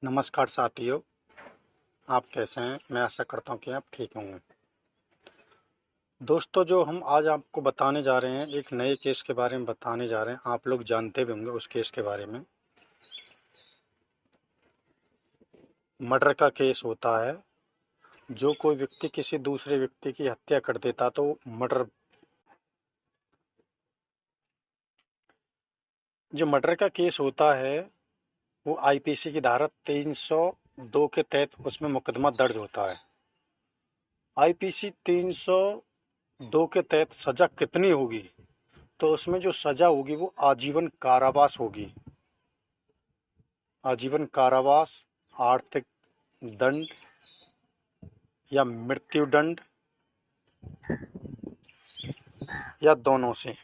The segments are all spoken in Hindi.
नमस्कार साथियों, आप कैसे हैं? मैं आशा करता हूँ कि आप ठीक होंगे। दोस्तों, जो हम आज आपको बताने जा रहे हैं, एक नए केस के बारे में बताने जा रहे हैं। आप लोग जानते भी होंगे उस केस के बारे में। मर्डर का केस होता है। जो कोई व्यक्ति किसी दूसरे व्यक्ति की हत्या कर देता तो मर्डर। जो मर्डर का केस होता है वो आईपीसी की धारा 302 के तहत उसमें मुकदमा दर्ज होता है। आईपीसी 302 के तहत सजा कितनी होगी? तो उसमें जो सजा होगी वो आजीवन कारावास होगी। आजीवन कारावास, आर्थिक दंड या मृत्युदंड या दोनों से।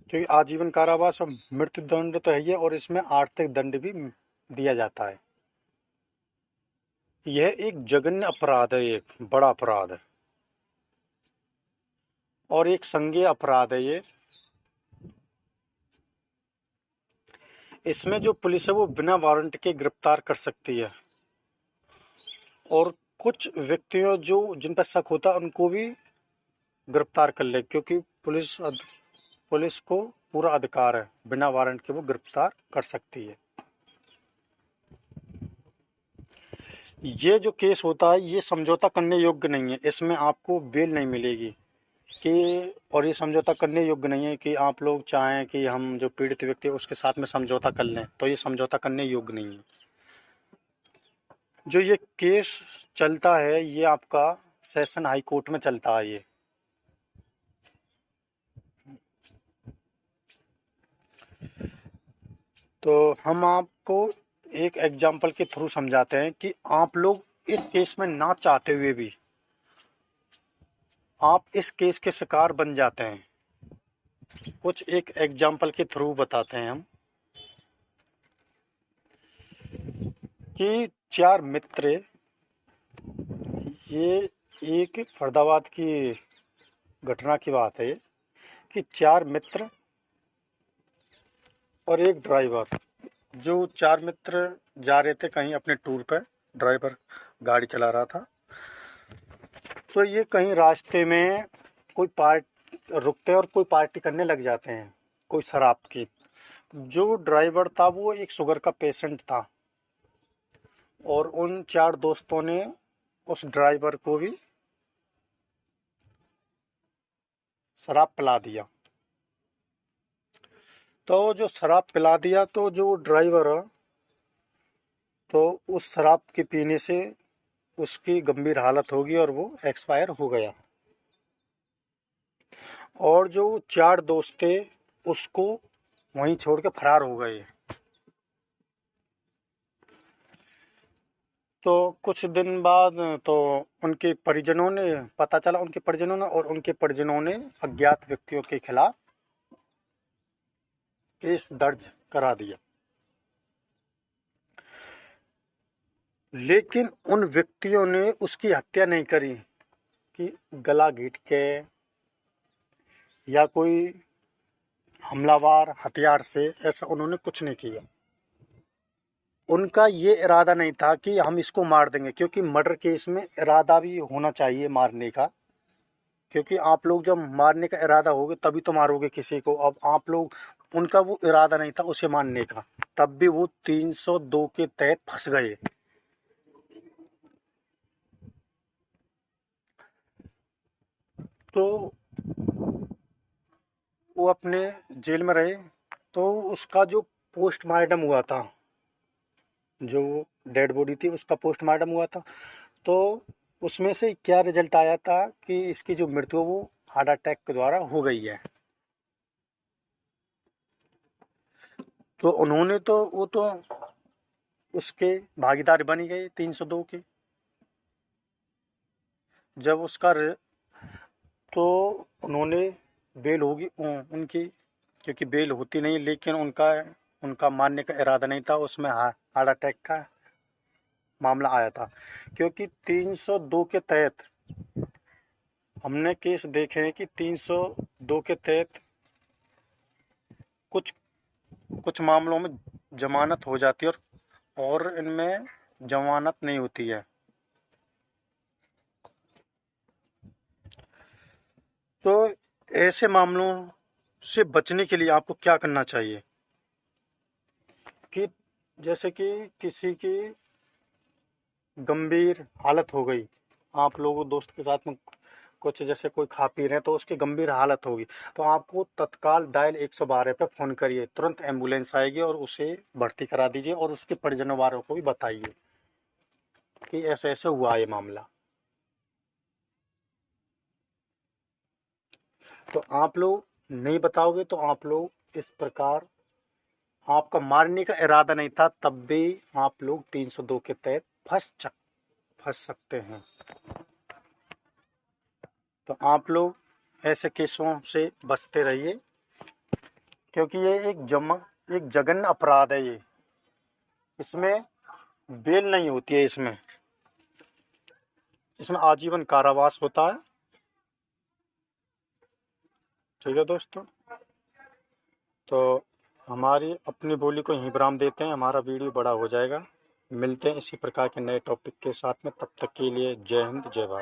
क्योंकि आजीवन कारावास और मृत्युदंड तो है ही है, और इसमें आर्थिक दंड भी दिया जाता है। यह एक जघन्य अपराध है, एक बड़ा अपराध है और एक संज्ञेय अपराध है ये। इसमें जो पुलिस है वो बिना वारंट के गिरफ्तार कर सकती है, और कुछ व्यक्तियों जो जिन पर शक होता है उनको भी गिरफ्तार कर ले, क्योंकि पुलिस को पूरा अधिकार है, बिना वारंट के वो गिरफ्तार कर सकती है। ये जो केस होता है ये समझौता करने योग्य नहीं है। इसमें आपको बेल नहीं मिलेगी कि, और ये समझौता करने योग्य नहीं है कि आप लोग चाहें कि हम जो पीड़ित व्यक्ति है उसके साथ में समझौता कर लें, तो ये समझौता करने योग्य नहीं है। जो ये केस चलता है ये आपका सेशन हाई कोर्ट में चलता है। ये तो हम आपको एक एग्जाम्पल के थ्रू समझाते हैं कि आप लोग इस केस में ना चाहते हुए भी आप इस केस के शिकार बन जाते हैं। कुछ एक एग्जाम्पल के थ्रू बताते हैं हम कि चार मित्र, ये एक फरीदाबाद की घटना की बात है कि चार मित्र और एक ड्राइवर, जो चार मित्र जा रहे थे कहीं अपने टूर पर, ड्राइवर गाड़ी चला रहा था। तो ये कहीं रास्ते में कोई रुकते हैं और कोई पार्टी करने लग जाते हैं, कोई शराब की। जो ड्राइवर था वो एक शुगर का पेशेंट था, और उन चार दोस्तों ने उस ड्राइवर को भी शराब पिला दिया। तो जो शराब पिला दिया तो जो ड्राइवर, तो उस शराब के पीने से उसकी गंभीर हालत होगी और वो एक्सपायर हो गया। और जो चार दोस्त थे उसको वहीं छोड़ के फरार हो गए। तो कुछ दिन बाद तो उनके परिजनों ने पता चला, उनके परिजनों ने, और उनके परिजनों ने अज्ञात व्यक्तियों के खिलाफ केस दर्ज करा दिया। लेकिन उन व्यक्तियों ने उसकी हत्या नहीं करी कि गला घीट के या कोई हमलावर हथियार से, ऐसा उन्होंने कुछ नहीं किया। उनका ये इरादा नहीं था कि हम इसको मार देंगे, क्योंकि मर्डर केस में इरादा भी होना चाहिए मारने का। क्योंकि आप लोग जब मारने का इरादा होगे तभी तो मारोगे किसी को। अब आप लोग, उनका वो इरादा नहीं था उसे मारने का, तब भी वो 302 के तहत फंस गए। तो वो अपने जेल में रहे। तो उसका जो पोस्टमार्टम हुआ था, जो डेड बॉडी थी उसका पोस्टमार्टम हुआ था, तो उसमें से क्या रिजल्ट आया था कि इसकी जो मृत्यु है वो हार्ट अटैक के द्वारा हो गई है। तो उन्होंने तो वो तो उसके भागीदार बन ही गए 302 के। जब उसका तो उन्होंने बेल होगी उनकी, क्योंकि बेल होती नहीं, लेकिन उनका मारने का इरादा नहीं था, उसमें हार्ट अटैक का मामला आया था। क्योंकि 302 के तहत हमने केस देखे हैं कि 302 के तहत कुछ कुछ मामलों में जमानत हो जाती है और इनमें जमानत नहीं होती है। तो ऐसे मामलों से बचने के लिए आपको क्या करना चाहिए कि जैसे कि किसी की गंभीर हालत हो गई, आप लोगों दोस्त के साथ में कुछ जैसे कोई खा पी रहे हैं तो उसकी गंभीर हालत होगी, तो आपको तत्काल डायल 112 पे फ़ोन करिए, तुरंत एम्बुलेंस आएगी और उसे भर्ती करा दीजिए और उसके परिजनों वालों को भी बताइए कि ऐसे ऐसे हुआ ये मामला। तो आप लोग नहीं बताओगे तो आप लोग इस प्रकार, आपका मारने का इरादा नहीं था तब भी आप लोग 302 के तहत फंस सकते हैं। तो आप लोग ऐसे केसों से बचते रहिए, क्योंकि ये एक जघन्य अपराध है। ये इसमें बेल नहीं होती है, इसमें आजीवन कारावास होता है। ठीक है दोस्तों, तो हमारी अपनी बोली को यहीं विराम देते हैं, हमारा वीडियो बड़ा हो जाएगा। मिलते हैं इसी प्रकार के नए टॉपिक के साथ में, तब तक के लिए जय हिंद जय भारत।